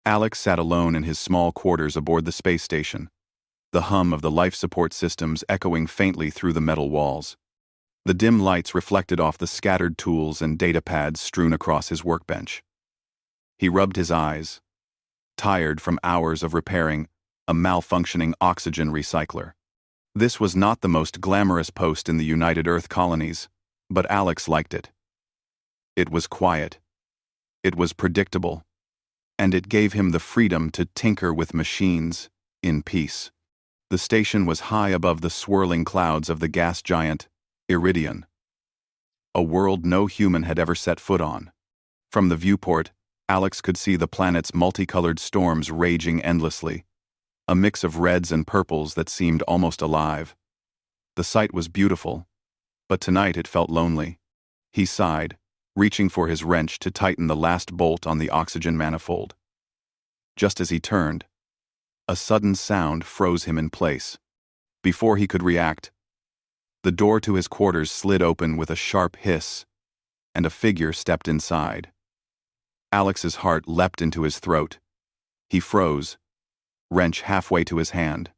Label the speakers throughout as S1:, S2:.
S1: Alex sat alone in his small quarters aboard the space station, the hum of the life support systems echoing faintly through the metal walls. The dim lights reflected off the scattered tools and data pads strewn across his workbench. He rubbed his eyes, tired from hours of repairing a malfunctioning oxygen recycler. This was not the most glamorous post in the United Earth colonies, but Alex liked it. It was quiet. It was predictable. And it gave him the freedom to tinker with machines in peace. The station was high above the swirling clouds of the gas giant Iridion, a world no human had ever set foot on. From the viewport, Alex could see the planet's multicolored storms raging endlessly, a mix of reds and purples that seemed almost alive. The sight was beautiful, but tonight it felt lonely. He sighed, reaching for his wrench to tighten the last bolt on the oxygen manifold. Just as he turned, a sudden sound froze him in place. Before he could react, the door to his quarters slid open with a sharp hiss, and a figure stepped inside. Alex's heart leapt into his throat. He froze, wrench halfway to his hand.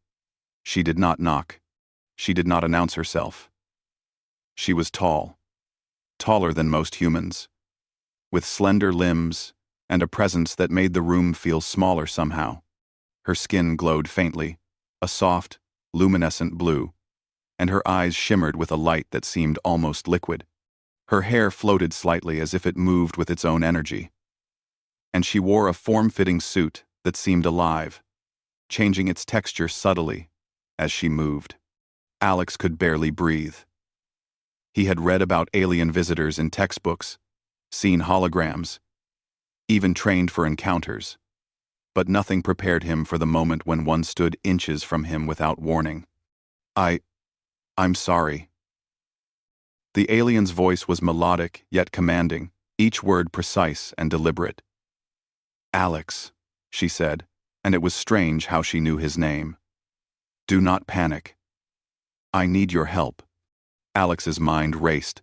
S1: She did not knock. She did not announce herself. She was tall, taller than most humans, with slender limbs and a presence that made the room feel smaller somehow. Her skin glowed faintly, a soft, luminescent blue, and her eyes shimmered with a light that seemed almost liquid. Her hair floated slightly as if it moved with its own energy. And she wore a form-fitting suit that seemed alive, changing its texture subtly as she moved. Alex could barely breathe. He had read about alien visitors in textbooks, seen holograms, even trained for encounters, but nothing prepared him for the moment when one stood inches from him without warning. I'm sorry. The alien's voice was melodic yet commanding, each word precise and deliberate. Alex, she said, and it was strange how she knew his name. Do not panic. I need your help. Alex's mind raced.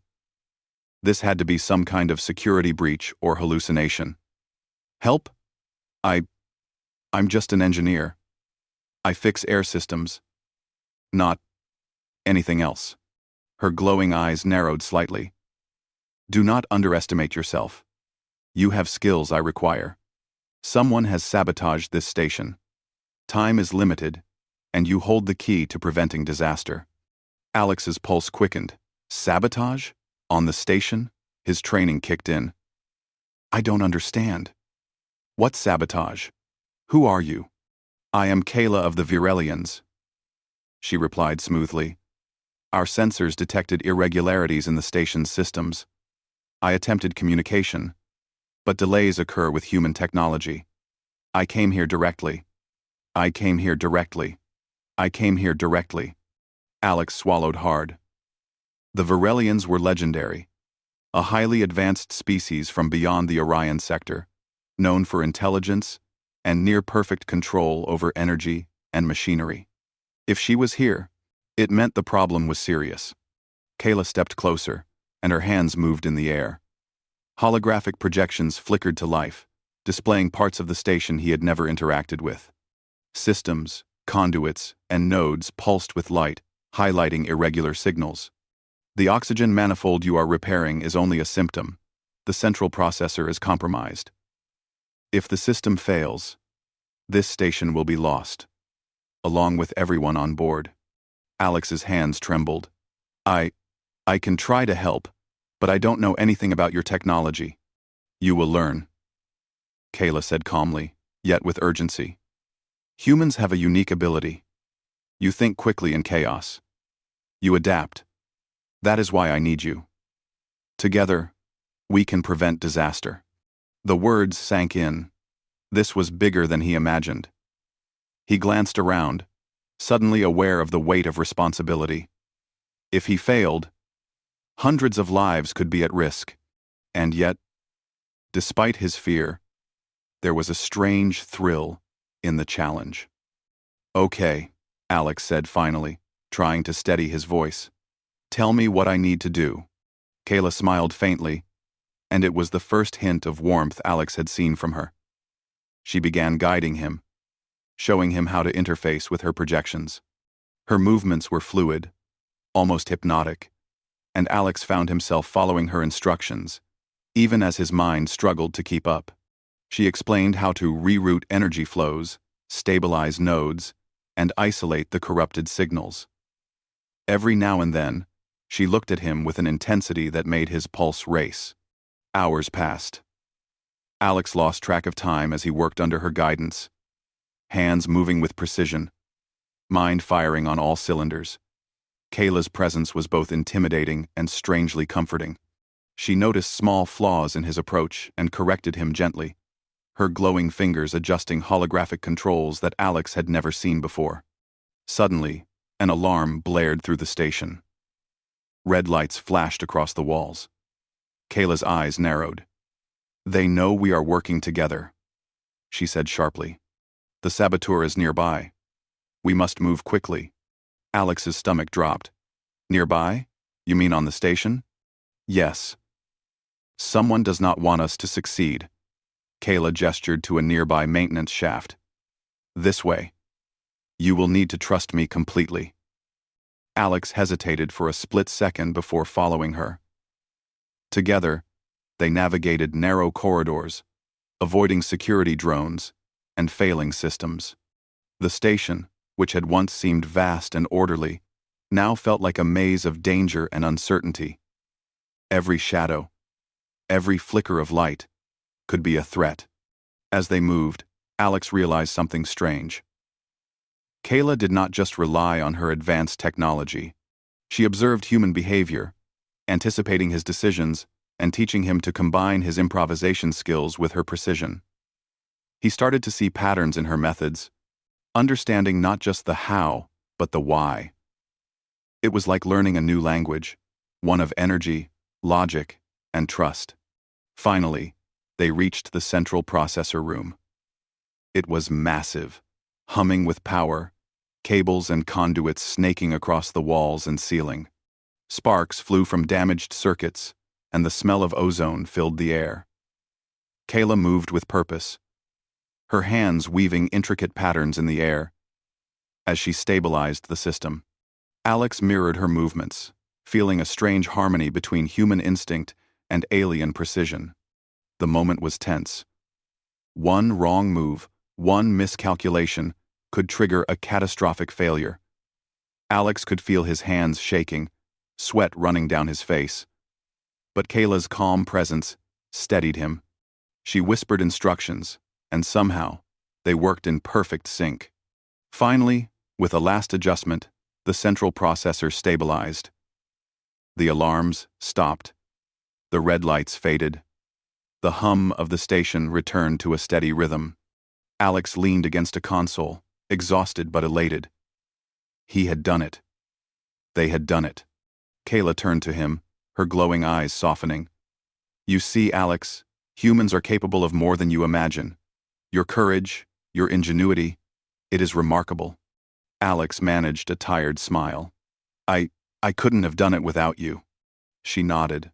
S1: This had to be some kind of security breach or hallucination. Help? I'm just an engineer. I fix air systems. Not anything else. Her glowing eyes narrowed slightly. Do not underestimate yourself. You have skills I require. Someone has sabotaged this station. Time is limited, and you hold the key to preventing disaster. Alex's pulse quickened. Sabotage? On the station? His training kicked in. I don't understand. What sabotage? Who are you? I am Kayla of the Virelians, she replied smoothly. Our sensors detected irregularities in the station's systems. I attempted communication, but delays occur with human technology. I came here directly. I came here directly. I came here directly. Alex swallowed hard. The Virelians were legendary, a highly advanced species from beyond the Orion sector, known for intelligence and near-perfect control over energy and machinery. If she was here, it meant the problem was serious. Kayla stepped closer, and her hands moved in the air. Holographic projections flickered to life, displaying parts of the station he had never interacted with. Systems, conduits, and nodes pulsed with light, highlighting irregular signals. The oxygen manifold you are repairing is only a symptom. The central processor is compromised. If the system fails, this station will be lost, along with everyone on board. Alex's hands trembled. I can try to help, but I don't know anything about your technology. You will learn, Kayla said calmly, yet with urgency. Humans have a unique ability. You think quickly in chaos. You adapt. That is why I need you. Together, we can prevent disaster. The words sank in. This was bigger than he imagined. He glanced around, suddenly aware of the weight of responsibility. If he failed, hundreds of lives could be at risk. And yet, despite his fear, there was a strange thrill in the challenge. Okay, Alex said finally, trying to steady his voice. Tell me what I need to do. Kayla smiled faintly, and it was the first hint of warmth Alex had seen from her. She began guiding him, showing him how to interface with her projections. Her movements were fluid, almost hypnotic, and Alex found himself following her instructions, even as his mind struggled to keep up. She explained how to reroute energy flows, stabilize nodes, and isolate the corrupted signals. Every now and then, she looked at him with an intensity that made his pulse race. Hours passed. Alex lost track of time as he worked under her guidance, hands moving with precision, mind firing on all cylinders. Kayla's presence was both intimidating and strangely comforting. She noticed small flaws in his approach and corrected him gently, her glowing fingers adjusting holographic controls that Alex had never seen before. Suddenly, an alarm blared through the station. Red lights flashed across the walls. Kayla's eyes narrowed. "They know we are working together," she said sharply. "The saboteur is nearby. We must move quickly." Alex's stomach dropped. "Nearby? You mean on the station?" "Yes. Someone does not want us to succeed." Kayla gestured to a nearby maintenance shaft. "This way. You will need to trust me completely." Alex hesitated for a split second before following her. Together, they navigated narrow corridors, avoiding security drones and failing systems. The station, which had once seemed vast and orderly, now felt like a maze of danger and uncertainty. Every shadow, every flicker of light, could be a threat. As they moved, Alex realized something strange. Kayla did not just rely on her advanced technology. She observed human behavior, anticipating his decisions and teaching him to combine his improvisation skills with her precision. He started to see patterns in her methods, understanding not just the how, but the why. It was like learning a new language, one of energy, logic, and trust. Finally, they reached the central processor room. It was massive, humming with power, cables and conduits snaking across the walls and ceiling. Sparks flew from damaged circuits, and the smell of ozone filled the air. Kayla moved with purpose, her hands weaving intricate patterns in the air. As she stabilized the system, Alex mirrored her movements, feeling a strange harmony between human instinct and alien precision. The moment was tense. One wrong move, one miscalculation, could trigger a catastrophic failure. Alex could feel his hands shaking, sweat running down his face. But Kayla's calm presence steadied him. She whispered instructions, and somehow, they worked in perfect sync. Finally, with a last adjustment, the central processor stabilized. The alarms stopped. The red lights faded. The hum of the station returned to a steady rhythm. Alex leaned against a console, exhausted but elated. He had done it. They had done it. Kayla turned to him, her glowing eyes softening. "You see, Alex, humans are capable of more than you imagine. Your courage, your ingenuity, it is remarkable." Alex managed a tired smile. I couldn't have done it without you." She nodded.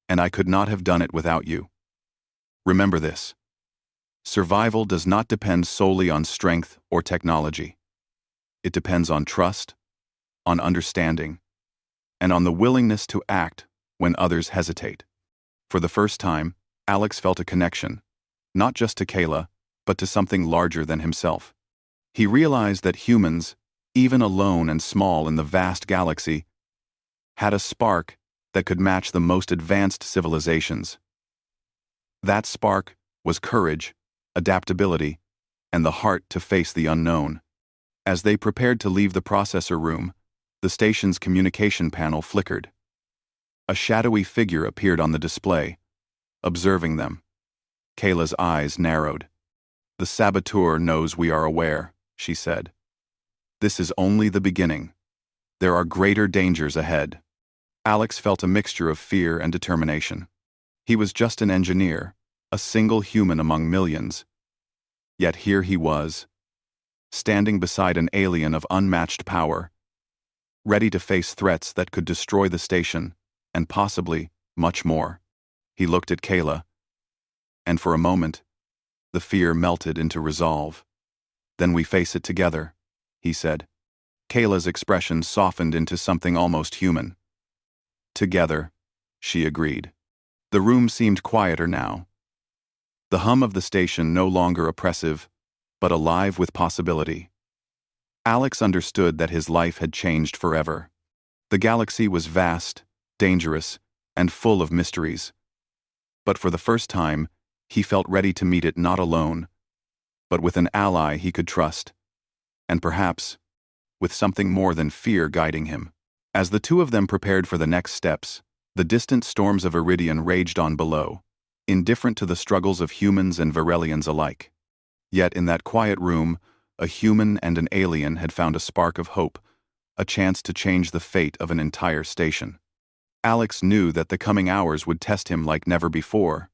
S1: "And I could not have done it without you. Remember this. Survival does not depend solely on strength or technology. It depends on trust, on understanding, and on the willingness to act when others hesitate." For the first time, Alex felt a connection, not just to Kayla, but to something larger than himself. He realized that humans, even alone and small in the vast galaxy, had a spark that could match the most advanced civilizations. That spark was courage, adaptability, and the heart to face the unknown. As they prepared to leave the processor room, the station's communication panel flickered. A shadowy figure appeared on the display, observing them. Kayla's eyes narrowed. "The saboteur knows we are aware," she said. "This is only the beginning. There are greater dangers ahead." Alex felt a mixture of fear and determination. He was just an engineer, a single human among millions. Yet here he was, standing beside an alien of unmatched power, ready to face threats that could destroy the station, and possibly much more. He looked at Kayla, and for a moment, The fear melted into resolve. "Then we face it together," he said. Kayla's expression softened into something almost human. "Together," she agreed. The room seemed quieter now. The hum of the station no longer oppressive, but alive with possibility. Alex understood that his life had changed forever. The galaxy was vast, dangerous, and full of mysteries. But for the first time, he felt ready to meet it not alone, but with an ally he could trust, and perhaps with something more than fear guiding him. As the two of them prepared for the next steps, the distant storms of Iridian raged on below, indifferent to the struggles of humans and Varelians alike. Yet in that quiet room, a human and an alien had found a spark of hope, a chance to change the fate of an entire station. Alex knew that the coming hours would test him like never before,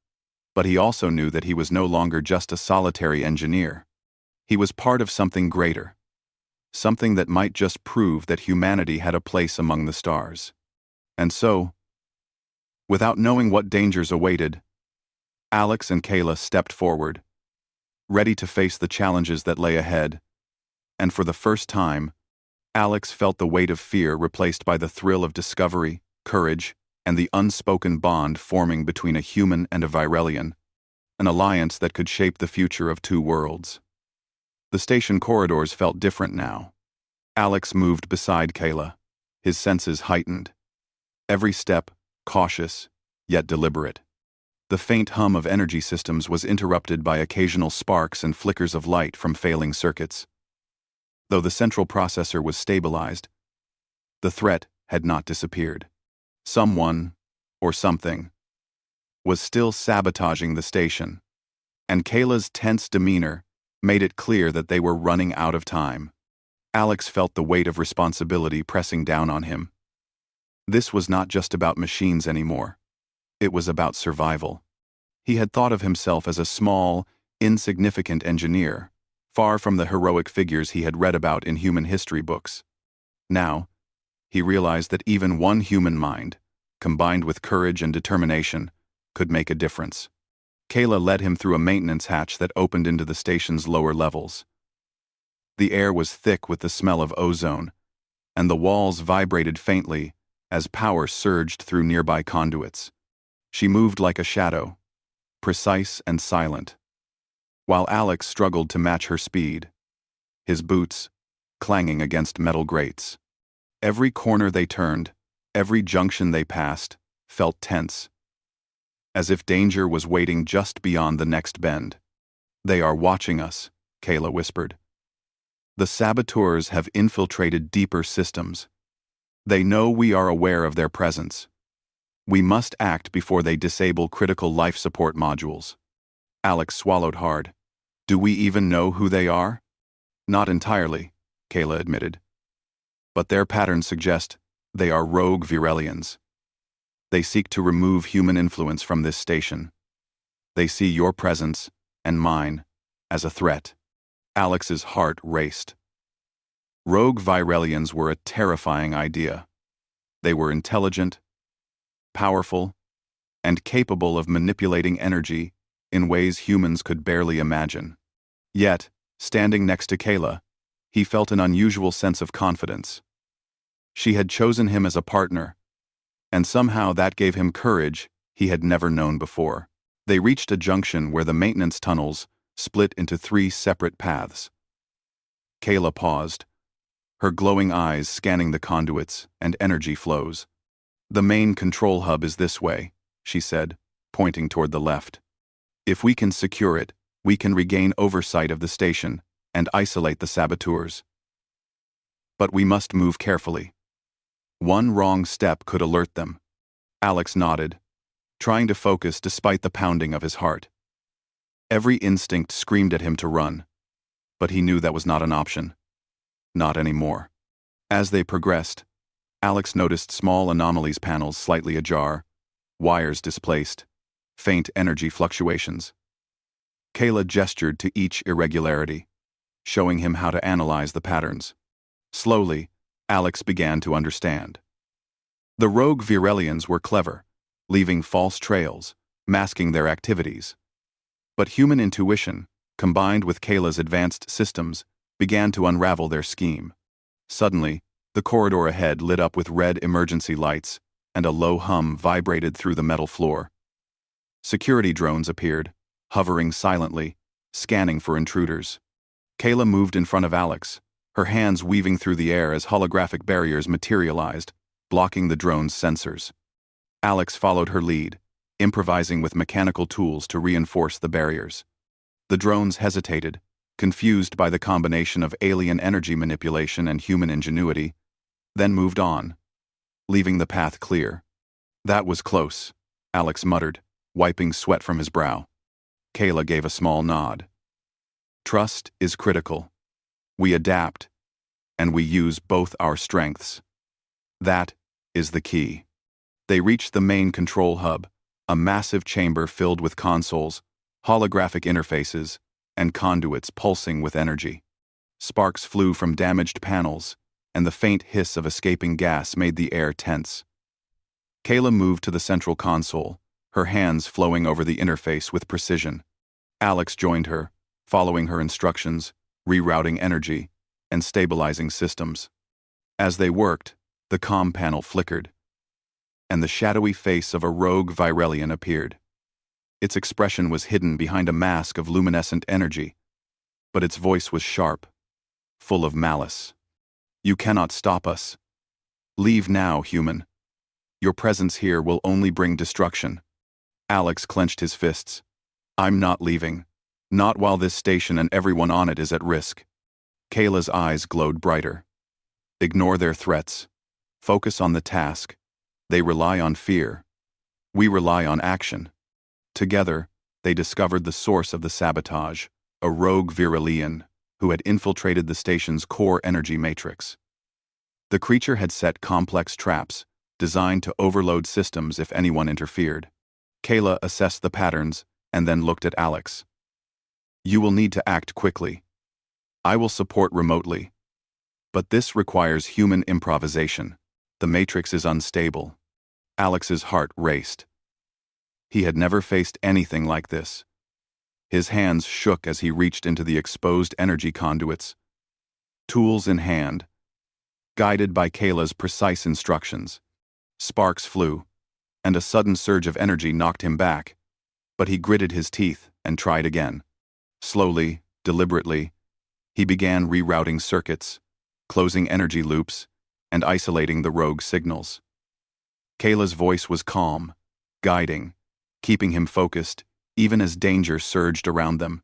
S1: but he also knew that he was no longer just a solitary engineer. He was part of something greater, something that might just prove that humanity had a place among the stars. And so, without knowing what dangers awaited, Alex and Kayla stepped forward, ready to face the challenges that lay ahead, and for the first time, Alex felt the weight of fear replaced by the thrill of discovery, courage, and the unspoken bond forming between a human and a Virelian, an alliance that could shape the future of two worlds. The station corridors felt different now. Alex moved beside Kayla, his senses heightened. Every step, cautious, yet deliberate. The faint hum of energy systems was interrupted by occasional sparks and flickers of light from failing circuits. Though the central processor was stabilized, the threat had not disappeared. Someone, or something, was still sabotaging the station, and Kayla's tense demeanor made it clear that they were running out of time. Alex felt the weight of responsibility pressing down on him. This was not just about machines anymore. It was about survival. He had thought of himself as a small, insignificant engineer, far from the heroic figures he had read about in human history books. Now, he realized that even one human mind, combined with courage and determination, could make a difference. Kayla led him through a maintenance hatch that opened into the station's lower levels. The air was thick with the smell of ozone, and the walls vibrated faintly as power surged through nearby conduits. She moved like a shadow, precise and silent, while Alex struggled to match her speed, his boots clanging against metal grates. Every corner they turned, every junction they passed, felt tense, as if danger was waiting just beyond the next bend. "They are watching us," Kayla whispered. "The saboteurs have infiltrated deeper systems. They know we are aware of their presence. We must act before they disable critical life support modules." Alex swallowed hard. "Do we even know who they are?" "Not entirely," Kayla admitted. "But their patterns suggest they are rogue Virelians. They seek to remove human influence from this station. They see your presence, and mine, as a threat." Alex's heart raced. Rogue Virelians were a terrifying idea. They were intelligent, powerful, and capable of manipulating energy in ways humans could barely imagine. Yet, standing next to Kayla, he felt an unusual sense of confidence. She had chosen him as a partner, and somehow that gave him courage he had never known before. They reached a junction where the maintenance tunnels split into 3 separate paths. Kayla paused, her glowing eyes scanning the conduits and energy flows. "The main control hub is this way," she said, pointing toward the left. "If we can secure it, we can regain oversight of the station and isolate the saboteurs. But we must move carefully. One wrong step could alert them." Alex nodded, trying to focus despite the pounding of his heart. Every instinct screamed at him to run, but he knew that was not an option. Not anymore. As they progressed, Alex noticed small anomalies panels slightly ajar, wires displaced, faint energy fluctuations. Kayla gestured to each irregularity, showing him how to analyze the patterns. Slowly, Alex began to understand. The rogue Virelians were clever, leaving false trails, masking their activities. But human intuition, combined with Kayla's advanced systems, began to unravel their scheme. Suddenly, the corridor ahead lit up with red emergency lights, and a low hum vibrated through the metal floor. Security drones appeared, hovering silently, scanning for intruders. Kayla moved in front of Alex, her hands weaving through the air as holographic barriers materialized, blocking the drone's sensors. Alex followed her lead, improvising with mechanical tools to reinforce the barriers. The drones hesitated, confused by the combination of alien energy manipulation and human ingenuity, then moved on, leaving the path clear. "That was close," Alex muttered, wiping sweat from his brow. Kayla gave a small nod. "Trust is critical. We adapt, and we use both our strengths. That is the key." They reached the main control hub, a massive chamber filled with consoles, holographic interfaces, and conduits pulsing with energy. Sparks flew from damaged panels, and the faint hiss of escaping gas made the air tense. Kayla moved to the central console, her hands flowing over the interface with precision. Alex joined her, following her instructions, rerouting energy, and stabilizing systems. As they worked, the comm panel flickered, and the shadowy face of a rogue Virelian appeared. Its expression was hidden behind a mask of luminescent energy, but its voice was sharp, full of malice. "You cannot stop us. Leave now, human. Your presence here will only bring destruction." Alex clenched his fists. "I'm not leaving. Not while this station and everyone on it is at risk." Kayla's eyes glowed brighter. "Ignore their threats. Focus on the task. They rely on fear. We rely on action." Together, they discovered the source of the sabotage, a rogue Virelian who had infiltrated the station's core energy matrix. The creature had set complex traps, designed to overload systems if anyone interfered. Kayla assessed the patterns and then looked at Alex. "You will need to act quickly. I will support remotely. But this requires human improvisation. The matrix is unstable." Alex's heart raced. He had never faced anything like this. His hands shook as he reached into the exposed energy conduits, tools in hand, guided by Kayla's precise instructions. Sparks flew, and a sudden surge of energy knocked him back, but he gritted his teeth and tried again. Slowly, deliberately, he began rerouting circuits, closing energy loops, and isolating the rogue signals. Kayla's voice was calm, guiding, keeping him focused, even as danger surged around them.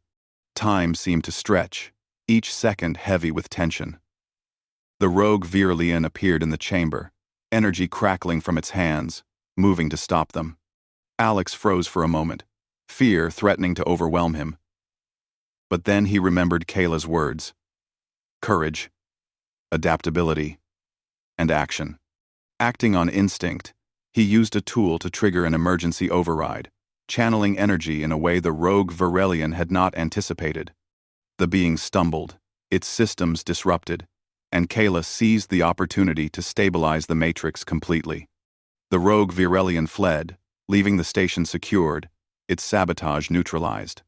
S1: Time seemed to stretch, each second heavy with tension. The rogue Virelian appeared in the chamber, energy crackling from its hands, moving to stop them. Alex froze for a moment, fear threatening to overwhelm him. But then he remembered Kayla's words: courage, adaptability, and action. Acting on instinct, he used a tool to trigger an emergency override, channeling energy in a way the rogue Virelian had not anticipated. The being stumbled, its systems disrupted, and Kayla seized the opportunity to stabilize the matrix completely. The rogue Virelian fled, leaving the station secured, its sabotage neutralized.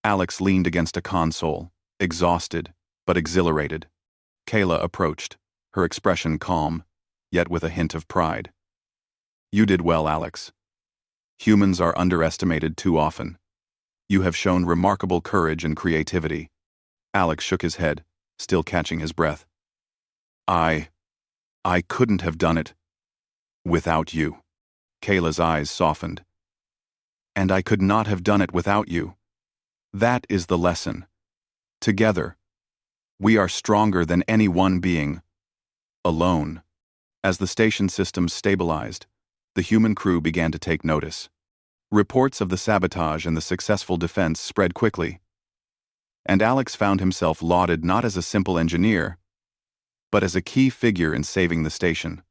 S1: Alex leaned against a console, exhausted but exhilarated. Kayla approached, her expression calm, yet with a hint of pride. "You did well, Alex. Humans are underestimated too often. You have shown remarkable courage and creativity." Alex shook his head, still catching his breath. I couldn't have done it without you." Kayla's eyes softened. "And I could not have done it without you. That is the lesson. Together, we are stronger than any one being, alone." As the station systems stabilized, the human crew began to take notice. Reports of the sabotage and the successful defense spread quickly, and Alex found himself lauded not as a simple engineer, but as a key figure in saving the station.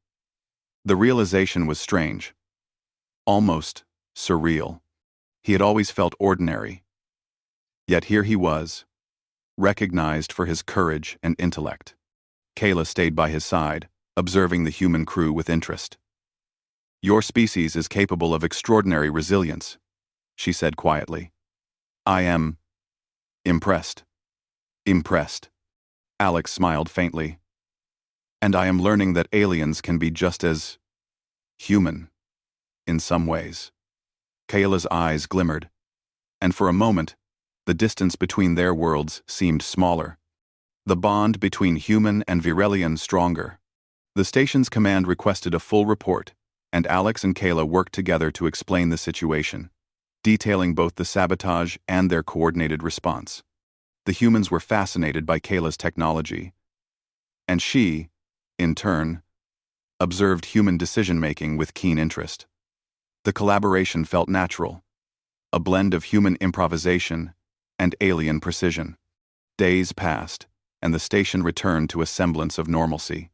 S1: The realization was strange, almost surreal. He had always felt ordinary, yet here he was, recognized for his courage and intellect. Kayla stayed by his side, observing the human crew with interest. "Your species is capable of extraordinary resilience," she said quietly. I am impressed. Impressed. Alex smiled faintly. And I am learning that aliens can be just as human, in some ways. Kayla's eyes glimmered, and for a moment, the distance between their worlds seemed smaller. The bond between human and Virelian stronger. The station's command requested a full report, and Alex and Kayla worked together to explain the situation, detailing both the sabotage and their coordinated response. The humans were fascinated by Kayla's technology, and she, in turn, observed human decision-making with keen interest. The collaboration felt natural, a blend of human improvisation and alien precision. Days passed, and the station returned to a semblance of normalcy.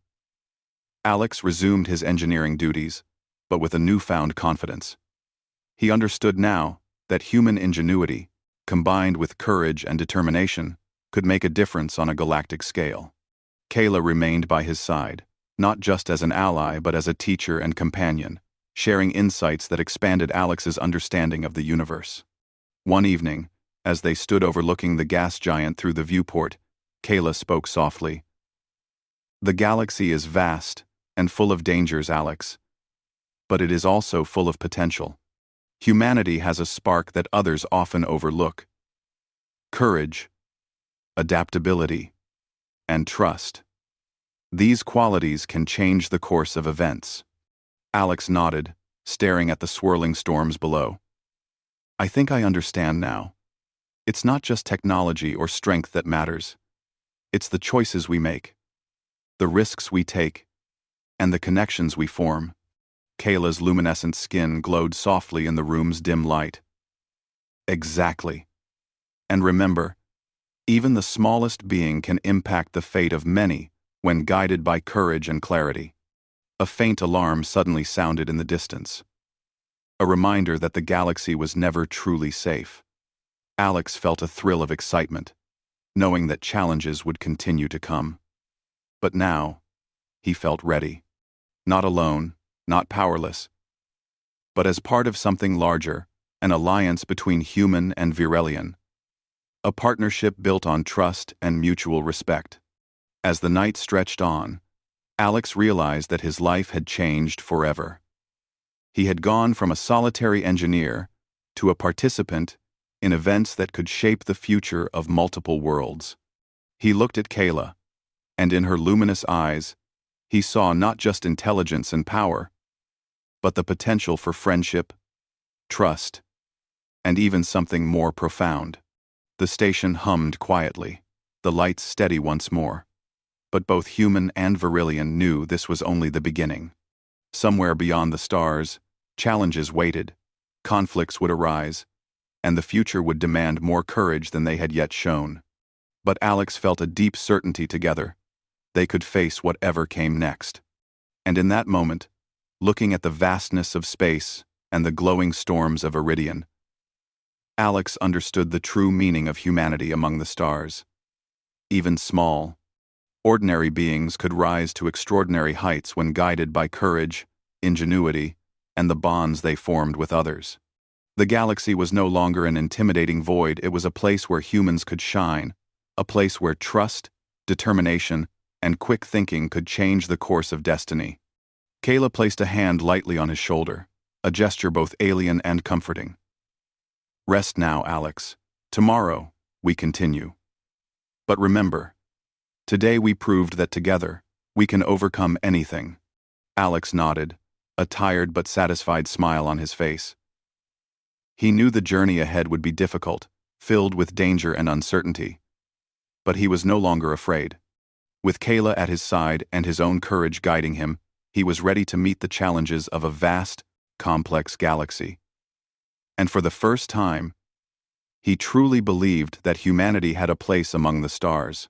S1: Alex resumed his engineering duties, but with a newfound confidence. He understood now that human ingenuity, combined with courage and determination, could make a difference on a galactic scale. Kayla remained by his side, not just as an ally but as a teacher and companion, sharing insights that expanded Alex's understanding of the universe. One evening, as they stood overlooking the gas giant through the viewport, Kayla spoke softly. "The galaxy is vast and full of dangers, Alex. But it is also full of potential. Humanity has a spark that others often overlook. Courage, adaptability, and trust. These qualities can change the course of events." Alex nodded, staring at the swirling storms below. "I think I understand now. It's not just technology or strength that matters. It's the choices we make, the risks we take, and the connections we form." Kayla's luminescent skin glowed softly in the room's dim light. "Exactly. And remember, even the smallest being can impact the fate of many when guided by courage and clarity." A faint alarm suddenly sounded in the distance, a reminder that the galaxy was never truly safe. Alex felt a thrill of excitement, knowing that challenges would continue to come. But now, he felt ready. Not alone, not powerless, but as part of something larger, an alliance between human and Virelian. A partnership built on trust and mutual respect. As the night stretched on, Alex realized that his life had changed forever. He had gone from a solitary engineer to a participant in events that could shape the future of multiple worlds. He looked at Kayla, and in her luminous eyes, he saw not just intelligence and power, but the potential for friendship, trust, and even something more profound. The station hummed quietly, the lights steady once more. But both human and Virelian knew this was only the beginning. Somewhere beyond the stars, challenges waited, conflicts would arise, and the future would demand more courage than they had yet shown. But Alex felt a deep certainty together. They could face whatever came next. And in that moment, looking at the vastness of space and the glowing storms of Iridian, Alex understood the true meaning of humanity among the stars. Even small, ordinary beings could rise to extraordinary heights when guided by courage, ingenuity, and the bonds they formed with others. The galaxy was no longer an intimidating void, it was a place where humans could shine, a place where trust, determination, and quick thinking could change the course of destiny. Kayla placed a hand lightly on his shoulder, a gesture both alien and comforting. "Rest now, Alex. Tomorrow, we continue. But remember, today we proved that together, we can overcome anything." Alex nodded, a tired but satisfied smile on his face. He knew the journey ahead would be difficult, filled with danger and uncertainty. But he was no longer afraid. With Kayla at his side and his own courage guiding him, he was ready to meet the challenges of a vast, complex galaxy. And for the first time, he truly believed that humanity had a place among the stars.